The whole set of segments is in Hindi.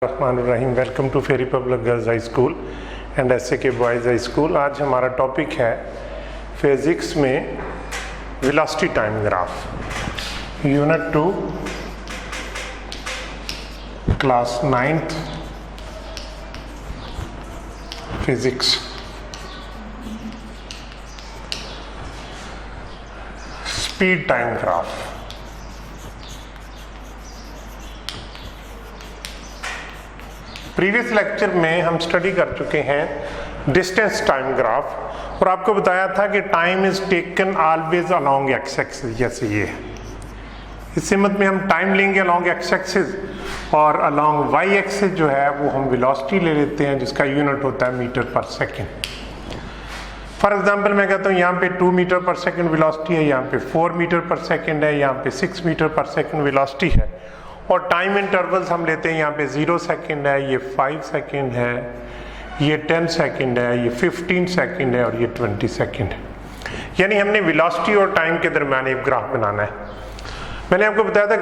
रहीम। वेलकम टू फेरी public girls high school and SK boys high school. आज हमारा टॉपिक है फिज़िक्स में velocity time graph, unit 2, class 9th physics. Speed time graph. Previous lecture में हम स्टडी कर चुके हैं डिस्टेंस टाइम ग्राफ और आपको बताया था कि time is taken always along x axis. जैसे ये इस सिमत में हम टाइम लेंगे अलोंग एक्स एक्सिस और अलोंग वाई एक्सिस जो है वो हम वेलोसिटी ले लेते हैं जिसका यूनिट होता है metre per second. For example मैं कहता हूँ यहाँ पे 2 मीटर पर सेकेंड वेलोसिटी है, यहाँ पे 4 मीटर पर सेकेंड है, यहाँ पे 6 मीटर पर सेकेंड वेलोसिटी है और टाइम इंटरवल्स हम लेते हैं। यहाँ पे 0 सेकेंड है, ये 5 सेकेंड है, ये 10 सेकेंड है, ये 15 सेकेंड है और ये 20 सेकेंड है। यानी हमने वेलोसिटी और टाइम के दरमियान एक ग्राफ बनाना है। मैंने आपको बताया था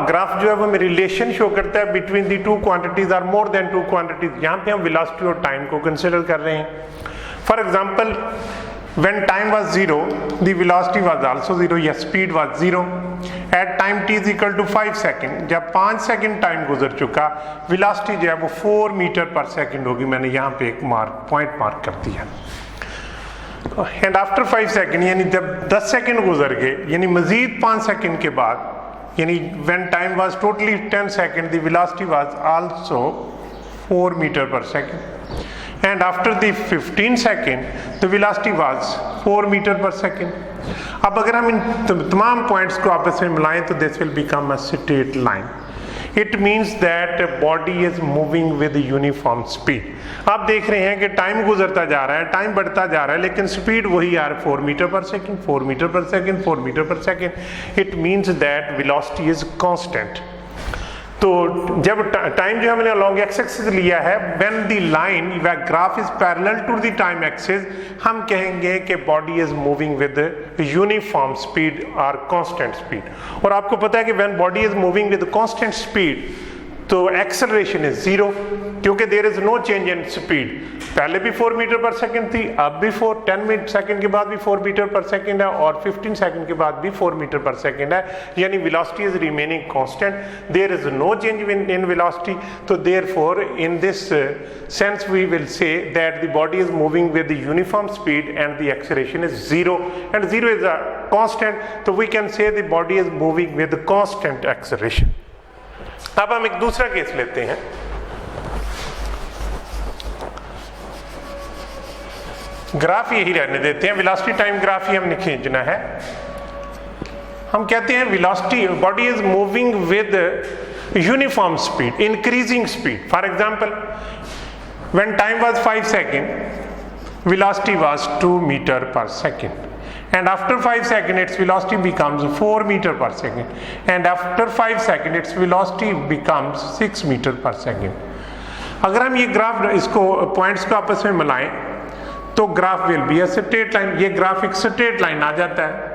ग्राफ जो है वो रिलेशन शो करता है बिटवीन दी टू क्वांटिटीज और मोर देन टू क्वांटिटीज। यहाँ पे हम वेलोसिटी और टाइम को कंसिडर कर रहे हैं। For example when time was 0 the velocity was also 0 या speed was 0 at time t is equal to 5 second. जब 5 सेकेंड टाइम गुजर चुका velocity जो है वो 4 मीटर पर सेकेंड होगी। मैंने यहाँ पे एक पॉइंट मार्क कर दिया। एंड आफ्टर 5 सेकेंड यानी जब 10 सेकेंड गुजर गए यानी मजीद 5 सेकेंड के बाद यानी when time was totally 10 second the velocity was also 4 metre per second and after the 15 second the velocity was 4 meter per second। अब अगर हम इन तमाम पॉइंट्स को आपस में मिलाएं तो this will become a straight line। It means that body is moving with uniform speed। आप देख रहे हैं कि टाइम गुजरता जा रहा है, टाइम बढ़ता जा रहा है, लेकिन स्पीड वही आ रहा है 4 metre per second, 4 metre per second, 4 metre per second. It means that velocity is constant। तो जब टाइम जो हमने अलॉन्ग एक्स एक्सिस लिया है, व्हेन द लाइन व graph is parallel to the time axis, हम कहेंगे कि body is moving with uniform speed और कांस्टेंट स्पीड। और आपको पता है कि when body is moving with constant speed तो एक्सेलरेशन इज 0 क्योंकि there is no change in speed. पहले भी 4 मीटर पर सेकेंड थी, अब भी 10 सेकेंड के बाद भी 4 मीटर पर सेकेंड है और 15 सेकेंड के बाद भी 4 मीटर पर सेकेंड है। यानी velocity is remaining constant, there is no change in velocity. तो therefore in this sense we will say that the body is moving with the uniform speed and the acceleration is 0 and 0 is a constant. तो we can say the body is moving with constant acceleration. अब हम एक दूसरा केस लेते हैं। ग्राफ यही रहने देते हैं, वेलोसिटी टाइम ग्राफ ही हमने खींचना है। हम कहते हैं velocity body is moving with uniform speed, increasing speed. For example when time was 5 second velocity was 2 metre per second and after 5 seconds its velocity becomes 4 meter per second and after 5 seconds its velocity becomes 6 meter per second। अगर हम ये ग्राफ इसको पॉइंट्स को आपस में मिलाएं तो graph will be a straight line. ये ग्राफ एक स्ट्रेट लाइन आ जाता है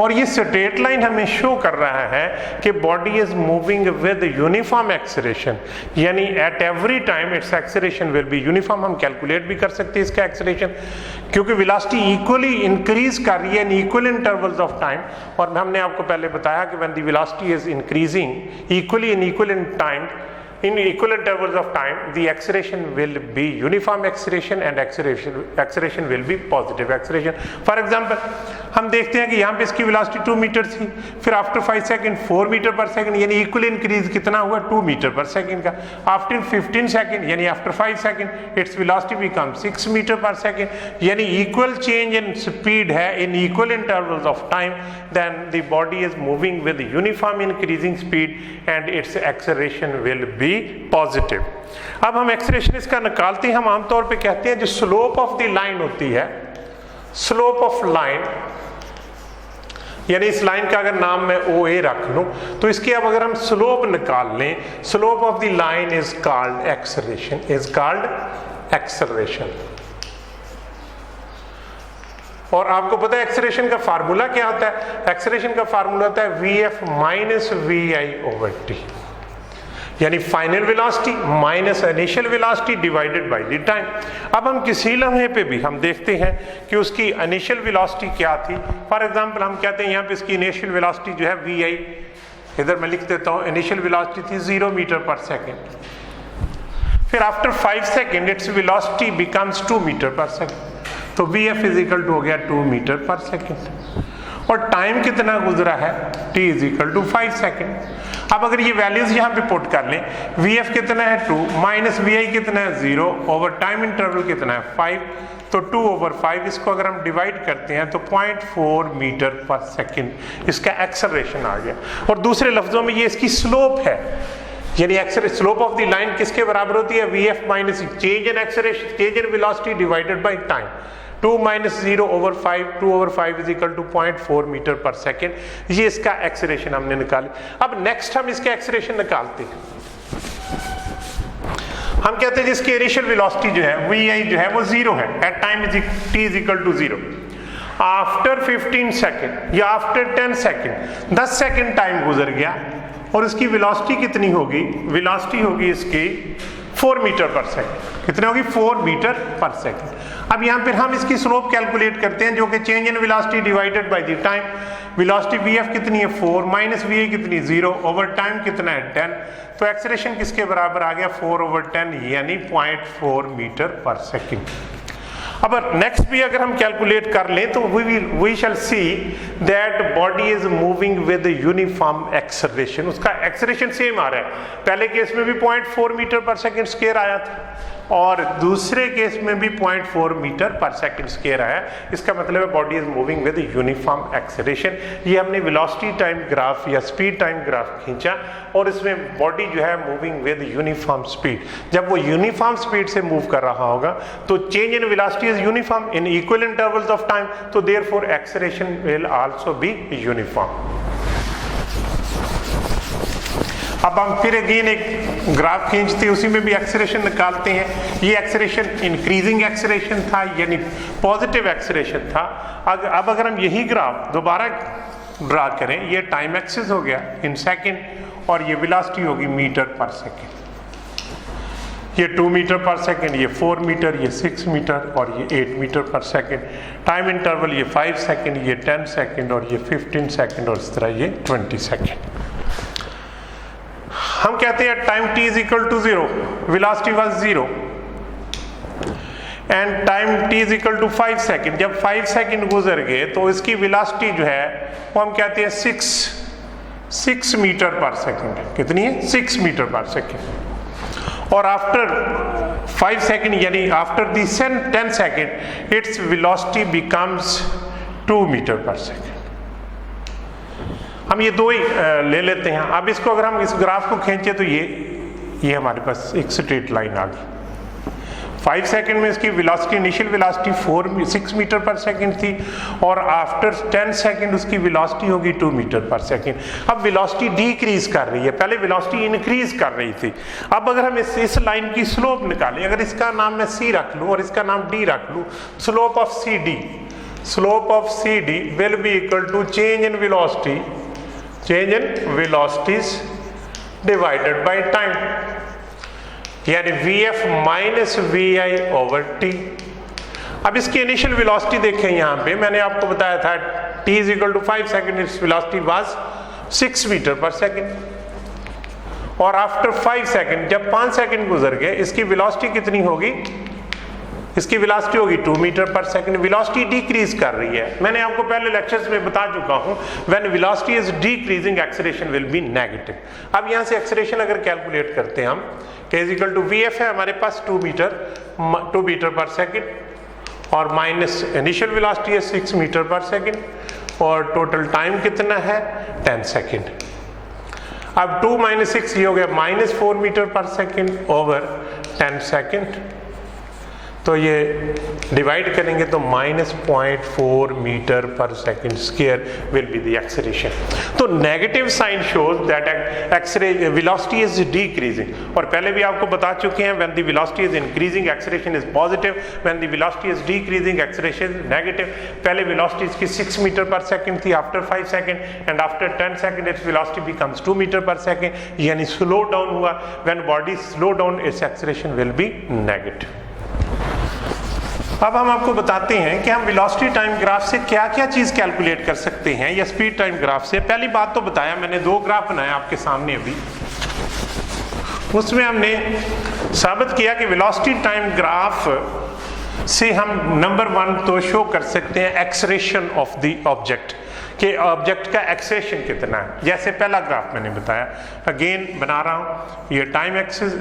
और ये स्ट्रेट लाइन हमें शो कर रहा है कि body is moving with uniform acceleration, यानी at every time its acceleration will be uniform. हम कैलकुलेट भी कर सकते हैं इसका एक्सेलरेशन क्योंकि वेलोसिटी इक्वली इंक्रीज कर रही है in equal intervals of time. और हमने आपको पहले बताया कि when the velocity is increasing equally in equal in time in equal intervals of time the acceleration will be uniform acceleration and acceleration will be positive acceleration। for example हम देखते हैं कि यहाँ पे इसकी वेलोसिटी 2 मीटर थी, फिर after 5 second 4 metre per second यानी इक्वल इंक्रीज कितना हुआ 2 मीटर पर सेकेंड का। आफ्टर 15 सेकेंड यानी after 5 second its velocity become 6 metre per second यानी इक्वल चेंज इन स्पीड है in equal intervals of time. Then the body is moving with uniform increasing speed and its acceleration will be positive. अब हम एक्सेलरेशन इसका निकालते हैं। हम आमतौर पे कहते हैं जो स्लोप ऑफ द लाइन होती है, स्लोप ऑफ लाइन यानी इस लाइन का अगर नाम मैं OA रख लूं तो इसकी अब अगर हम स्लोप निकाल लें, slope of the line is called acceleration, is called acceleration. और आपको पता है एक्सेलरेशन का फार्मूला क्या होता है? एक्सेलरेशन का फार्मूला होता है VF minus VI over T। यानी final velocity minus initial velocity divided by the time. अब हम किसी लम्हे पे भी हम देखते हैं कि उसकी इनिशियल वेलोसिटी क्या थी। फॉर एग्जांपल हम कहते हैं यहाँ पे इसकी इनिशियल वेलोसिटी जो है vi, इधर मैं लिख देता हूँ इनिशियल वेलोसिटी थी 0 मीटर पर सेकेंड। फिर after 5 second its velocity becomes 2 metre per second, तो vf इज इक्वल टू हो गया 2 मीटर पर सेकेंड। और टाइम कितना गुजरा है, t is equal to 5 second. अब अगर ये वैल्यूज यहाँ पे पुट कर लें, vf कितना है 2 माइनस vi कितना है 0 ओवर टाइम इंटरवल कितना है 5, तो 2 ओवर 5 इसको अगर हम डिवाइड करते हैं तो 0.4 मीटर पर सेकेंड इसका एक्सेलरेशन आ गया। और दूसरे लफ्जों में ये इसकी स्लोप है, यानी स्लोप ऑफ द लाइन किसके बराबर होती है, vf minus change in acceleration, change in velocity divided by time. 2 minus 0 over 5, 2 over 5 is equal to 0.4 metre per second. ये इसका एक्सेलरेशन हमने निकाले। अब नेक्स्ट हम इसका एक्सेलरेशन निकालते हैं। हम कहते हैं जिसकी इनिशियल वेलोसिटी जो है vi जो है वो 0 है at time t is equal to 0। After 15 second या आफ्टर 10 सेकेंड 10 सेकेंड टाइम गुजर गया और इसकी वेलोसिटी कितनी होगी, वेलोसिटी होगी इसकी 4 मीटर पर सेकेंड। कितनी होगी, 4 मीटर पर सेकेंड। अब यहाँ पर हम इसकी स्लोप कैलकुलेट करते हैं जो कि change in velocity divided by the time. Velocity vf कितनी है 4 माइनस vi कितनी 0 ओवर टाइम कितना है 10, तो एक्सेलरेशन किसके बराबर आ गया 4 ओवर 10 यानी 0.4 मीटर पर सेकेंड। अब नेक्स्ट भी अगर हम कैलकुलेट कर लें तो we shall see that body is moving with uniform acceleration. उसका एक्सेलरेशन सेम आ रहा है, पहले केस में भी 0.4 मीटर पर सेकेंड स्क्वायर आया था और दूसरे केस में भी 0.4 मीटर पर सेकेंड स्क्वायर आया। इसका मतलब है body is moving with uniform acceleration. ये हमने वेलोसिटी टाइम ग्राफ या स्पीड टाइम ग्राफ खींचा और इसमें बॉडी जो है मूविंग विद यूनिफॉर्म स्पीड। जब वो यूनिफॉर्म स्पीड से मूव कर रहा होगा तो change in velocity is uniform in equal intervals of time, तो therefore acceleration will also be uniform. अब हम फिर अगेन एक ग्राफ खींचते हैं, उसी में भी एक्सेलरेशन निकालते हैं। ये एक्सेलरेशन इंक्रीजिंग एक्सेलरेशन था यानी पॉजिटिव एक्सेलरेशन था। अब अगर हम यही ग्राफ दोबारा ड्रा करें, ये टाइम एक्सिस हो गया इन सेकेंड और ये वेलोसिटी होगी मीटर पर सेकेंड। ये 2 मीटर पर सेकेंड, ये 4 मीटर, ये 6 मीटर और ये 8 metre per second. Time interval ये 5 सेकेंड, ये 10 सेकेंड और ये 15 सेकेंड और इस तरह ये 20 सेकेंड। हम कहते हैं time t is equal to 0, velocity was 0 and time t is equal to 5 second. जब 5 सेकेंड गुजर गए तो इसकी वेलोसिटी जो है वो हम कहते हैं 6 मीटर पर सेकेंड। कितनी है, 6 मीटर पर सेकेंड। और आफ्टर 5 सेकेंड यानी after the 10 second its velocity becomes 2 metre per second. हम ये दो ही ले लेते हैं। अब इसको अगर हम इस ग्राफ को खींचे तो ये हमारे पास एक स्ट्रेट लाइन आ गई। 5 सेकेंड में इसकी velocity initial velocity 6 metre per second थी और आफ्टर 10 सेकेंड उसकी वेलोसिटी होगी 2 मीटर पर सेकेंड। अब वेलोसिटी डिक्रीज कर रही है, पहले वेलोसिटी इंक्रीज कर रही थी। अब अगर हम इस लाइन की स्लोप निकालें, अगर इसका नाम मैं c रख लूँ और इसका नाम d रख लूँ, slope of CD will be equal to change in velocity, change in velocities divided by time, यानी vf minus vi over t। अब इसकी इनिशियल वेलोसिटी देखें, यहाँ पे मैंने आपको बताया था t is equal to 5 second, its velocity was 6 metre per second. और आफ्टर 5 सेकेंड जब 5 सेकेंड गुजर गए इसकी वेलोसिटी कितनी होगी, इसकी वेलोसिटी होगी 2 metre per second. Velocity decrease कर रही है, मैंने आपको पहले लेक्चर्स में बता चुका हूं, when velocity is decreasing acceleration will B negative. अब यहां से एक्सेलरेशन अगर कैलकुलेट करते हैं हम, k is equal to vf है हमारे पास 2 मीटर पर सेकेंड और माइनस इनिशियल वेलोसिटी है 6 मीटर पर सेकेंड और टोटल टाइम कितना है 10 सेकेंड। अब 2 माइनस 6 ये हो गया -4 metre per second over 10 second. तो ये डिवाइड करेंगे तो -0.4 metre per second square will be the acceleration. तो negative sign shows that velocity is decreasing, और पहले भी आपको बता चुके हैं when the velocity is increasing acceleration is positive, when the velocity is decreasing acceleration is negative. पहले वेलोसिटी इसकी 6 मीटर पर सेकेंड थी, after 5 second and after 10 second its velocity becomes 2 metre per second, यानी स्लो डाउन हुआ। When body slow down it's acceleration will B negative. अब हम आपको बताते हैं कि हम वेलोसिटी टाइम ग्राफ से क्या क्या चीज कैलकुलेट कर सकते हैं, या स्पीड टाइम ग्राफ से। पहली बात तो बताया मैंने, 2 ग्राफ बनाया आपके सामने अभी, उसमें हमने साबित किया कि वेलोसिटी टाइम ग्राफ से हम नंबर 1 तो शो कर सकते हैं एक्सेलरेशन ऑफ द ऑब्जेक्ट, कि ऑब्जेक्ट का एक्सेलरेशन कितना है। जैसे पहला ग्राफ मैंने बताया, अगेन बना रहा हूं, ये टाइम एक्सेस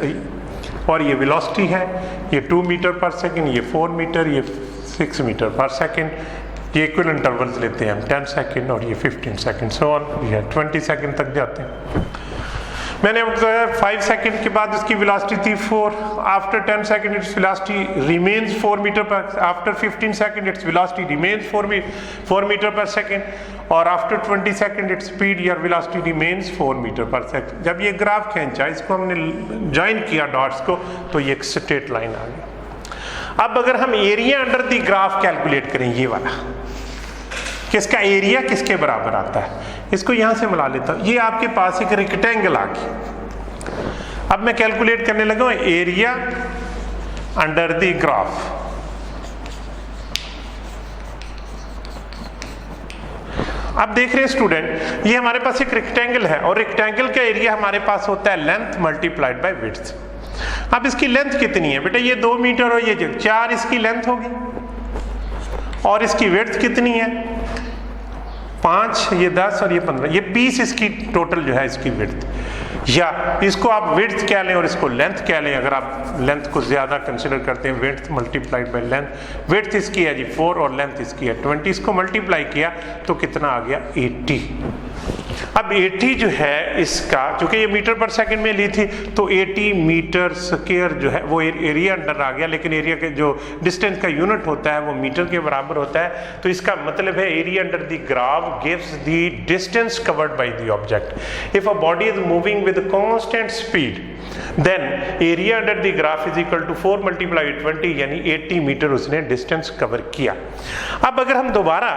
और ये वेलोसिटी है, ये 2 मीटर पर सेकेंड, ये 4 मीटर, ये 6 मीटर पर सेकेंड। ये इक्विवेलेंट इंटरवल्स लेते हैं हम, 10 सेकेंड और ये 15 सेकेंड, सो ऑन, ये 20 सेकेंड तक जाते हैं। मैंने 5 सेकेंड के बाद इसकी वेलोसिटी थी 4, after 10 second its velocity remains 4 metre per, after 15 second its velocity remains 4 metre per second, और आफ्टर 20 सेकेंड इट्स स्पीड या velocity remains 4 metre per second. जब ये ग्राफ खींचा, इसको हमने ज्वाइन किया डॉट्स को, तो ये एक स्ट्रेट लाइन आ गई। अब अगर हम area under the graph calculate करें, ये वाला, किसका एरिया किसके बराबर आता है, इसको यहां से मिला लेता हूं। ये आपके पास एक रेक्टेंगल आ गई। अब मैं कैलकुलेट करने लगा एरिया अंडर द ग्राफ। अब देख रहे हैं स्टूडेंट, ये हमारे पास एक रेक्टेंगल है, और रेक्टेंगल का एरिया हमारे पास होता है लेंथ मल्टीप्लाइड बाय विड्थ। अब इसकी लेंथ कितनी है बेटा, ये 2 मीटर और ये 4 इसकी लेंथ होगी, और इसकी विड्थ कितनी है 5, ये 10 और ये 15, ये 20 इसकी टोटल जो है इसकी विड्थ, या इसको आप विड्थ कह लें और इसको लेंथ कह लें। अगर आप लेंथ को ज्यादा कंसिडर करते हैं, width multiplied by length, width इसकी है जी 4 और लेंथ इसकी है 20, इसको मल्टीप्लाई किया तो कितना आ गया 80। अब 80 जो है इसका, चूंकि ये मीटर पर सेकंड में ली थी, तो 80 मीटर स्क्वायर जो है वो एरिया अंडर आ गया, लेकिन एरिया के जो डिस्टेंस का यूनिट होता है वो मीटर के बराबर होता है। तो इसका मतलब है area under the graph gives the distance covered by the object. If a body is moving with constant speed, then area under the graph is equal to 4 multiply 20, यानी 80 मीटर उसने डिस्टेंस कवर किया। अब अगर हम दोबारा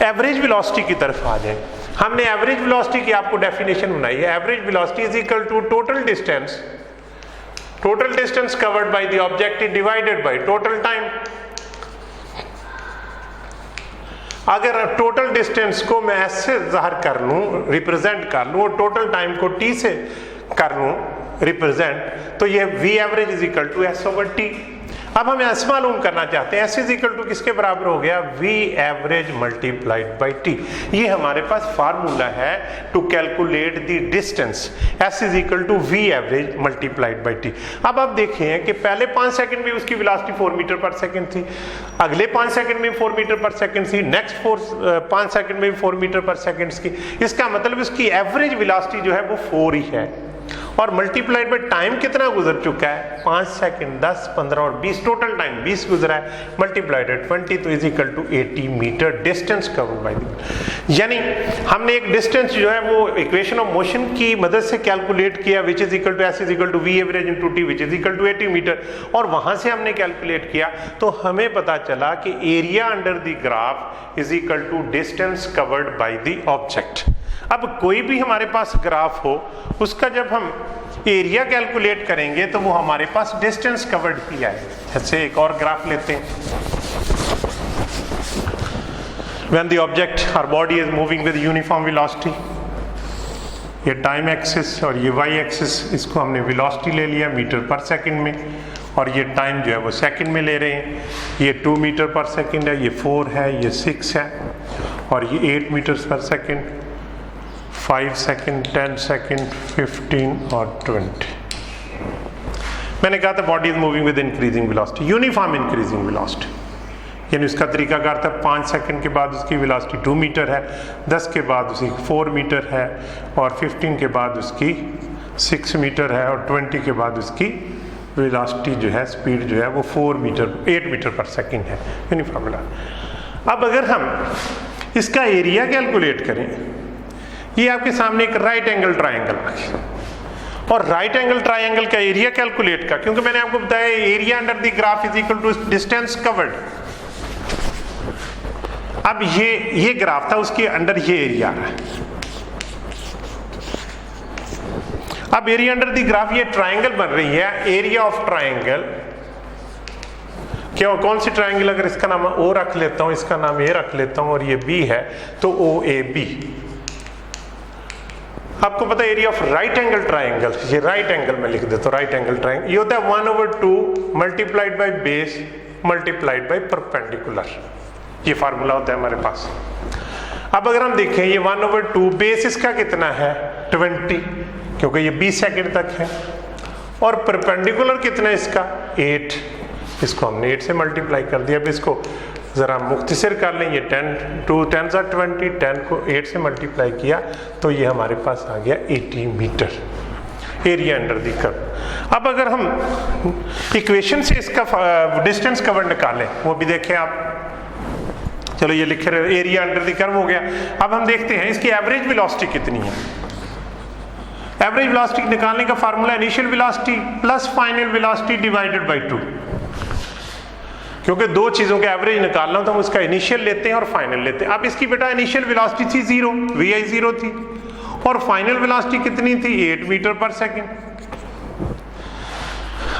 एवरेज वेलोसिटी की तरफ आ जाए, हमने एवरेज वेलोसिटी की आपको डेफिनेशन बनाई है। Average velocity is equal to total distance covered by the object divided by total time. अगर टोटल डिस्टेंस को मैं ऐसे जाहिर कर लूं, रिप्रेजेंट कर लूं, और टोटल टाइम को टी से कर लूं रिप्रेजेंट, तो ये v average is equal to s over t। अब हम s मालूम करना चाहते हैं, s इज इक्वल टू किसके बराबर हो गया, v average multiplied by t। ये हमारे पास फार्मूला है to calculate the distance, s is equal to v average multiplied by t। अब आप देखें कि पहले 5 सेकंड में उसकी वेलोसिटी 4 मीटर पर सेकंड थी, अगले 5 सेकंड में 4 मीटर पर सेकंड थी, नेक्स्ट 5 सेकंड में 4 मीटर पर सेकंड की। इसका मतलब इसकी एवरेज वेलोसिटी जो है वो 4 ही है, और मल्टीप्लाइड बाय टाइम कितना गुजर चुका है 5 सेकंड, 10, 15 और 20, टोटल टाइम 20 गुजरा है, मल्टीप्लाइड बाय 20, तो is equal to 80 metre distance covered by the. यानी हमने एक डिस्टेंस जो है वो इक्वेशन ऑफ मोशन की मदद से कैलकुलेट किया, which is equal to S is equal to V average into T, which is equal to 80 metre, और वहां से हमने कैलकुलेट किया तो हमें पता चला कि area under the graph is equal to distance covered by the object. अब कोई भी हमारे पास ग्राफ हो, उसका जब हम एरिया कैलकुलेट करेंगे तो वो हमारे पास डिस्टेंस कवर्ड ही आएगा। जैसे एक और ग्राफ लेते हैं, when the object or body is moving with uniform velocity, ये टाइम एक्सिस और ये वाई एक्सिस, इसको हमने वेलोसिटी ले लिया मीटर पर सेकंड में, और ये टाइम जो है वो सेकंड में ले रहे हैं। ये 2 मीटर पर सेकंड है, ये 4 है, ये 6 है, और ये 8 मीटर पर सेकंड, 5 सेकंड, 10 सेकंड, 15 और 20। मैंने कहा था body is moving with increasing velocity, uniform increasing velocity, यानी उसका तरीकाकार था 5 सेकंड के बाद उसकी वेलोसिटी 2 मीटर है, 10 के बाद उसकी 4 मीटर है, और 15 के बाद उसकी 6 मीटर है, और 20 के बाद उसकी वेलोसिटी जो है, स्पीड जो है वो 8 मीटर पर सेकंड है, यूनिफॉर्मूला। अब अगर हम इसका एरिया कैलकुलेट करें, ये आपके सामने एक राइट एंगल ट्रायंगल आ गया, और राइट एंगल ट्रायंगल का एरिया कैलकुलेट का, क्योंकि मैंने आपको बताया area under the graph is equal to distance covered. अब ये ग्राफ था, उसके अंडर ये एरिया आ रहा है। अब एरिया अंडर द ग्राफ, ये ट्रायंगल बन रही है, एरिया ऑफ ट्रायंगल, क्यों कौन सी ट्रायंगल, अगर इसका नाम ओ रख लेता हूं, इसका नाम ए रख लेता हूं, और ये बी है, तो ओ ए बी। आपको पता है area of right angle triangle, ये राइट एंगल में लिख देता हूं, राइट एंगल ट्रायंगल, ये होता है 1/2 multiplied by base multiplied by perpendicular, ये फार्मूला होता है हमारे पास। अब अगर हम देखें ये 1/2, बेस इसका कितना है 20, क्योंकि ये 20 सेकंड तक है, और परपेंडिकुलर कितना है इसका 8, इसको हमने 8 से मल्टीप्लाई कर दिया। अब इसको जरा मुख्तसर कर लें, ये 2 10 are 20, 10 को 8 से मल्टीप्लाई किया तो ये हमारे पास आ गया 80 metre area under the curve. अब अगर हम इक्वेशन से इसका डिस्टेंस कवर निकालें, वो भी देखें आप, चलो ये लिखे रहे, एरिया अंडर दी कर्व हो गया। अब हम देखते हैं इसकी एवरेज वेलोसिटी कितनी है। एवरेज वेलोसिटी निकालने का formula initial velocity plus final velocity divided bye 2, क्योंकि दो चीजों का एवरेज निकालना तो हम उसका इनिशियल लेते हैं और फाइनल लेते हैं। अब इसकी बेटा इनिशियल वेलोसिटी थी 0, vi 0 थी, और फाइनल वेलोसिटी कितनी थी 8 मीटर पर सेकंड।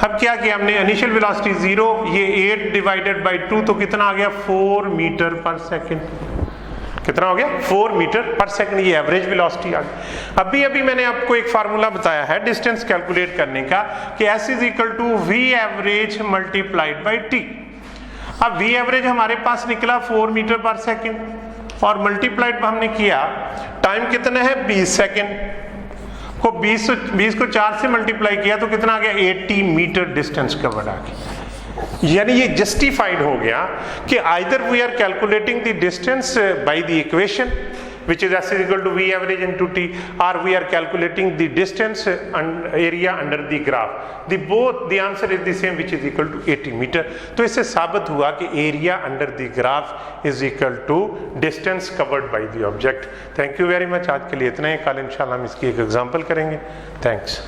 अब क्या किया हमने, इनिशियल वेलोसिटी 0, ये 8 डिवाइडेड बाय 2, तो कितना आ गया 4 मीटर पर सेकंड। कितना हो गया 4 मीटर पर सेकंड, ये एवरेज वेलोसिटी आ गई। अभी मैंने आपको एक फार्मूला बताया है डिस्टेंस कैलकुलेट करने का कि S is equal to V average multiplied by T। अब V एवरेज हमारे पास निकला 4 मीटर पर सेकंड, और मल्टीप्लाइड हमने किया, टाइम कितना है 20 सेकंड को 20 को 4 से मल्टीप्लाई किया तो कितना आ गया 80 मीटर डिस्टेंस कवर्ड आ गया। यानी ये जस्टिफाइड हो गया कि either we are calculating the distance by the equation which is S is equal to V average into T, or we are calculating the distance and area under the graph. The answer is the same, which is equal to 80 meter. तो इससे साबित हुआ कि area under the graph is equal to distance covered by the object. Thank you very much. आज के लिए इतना ही, कल इंशाल्लाह हम इसकी एक एग्जांपल करेंगे. Thanks.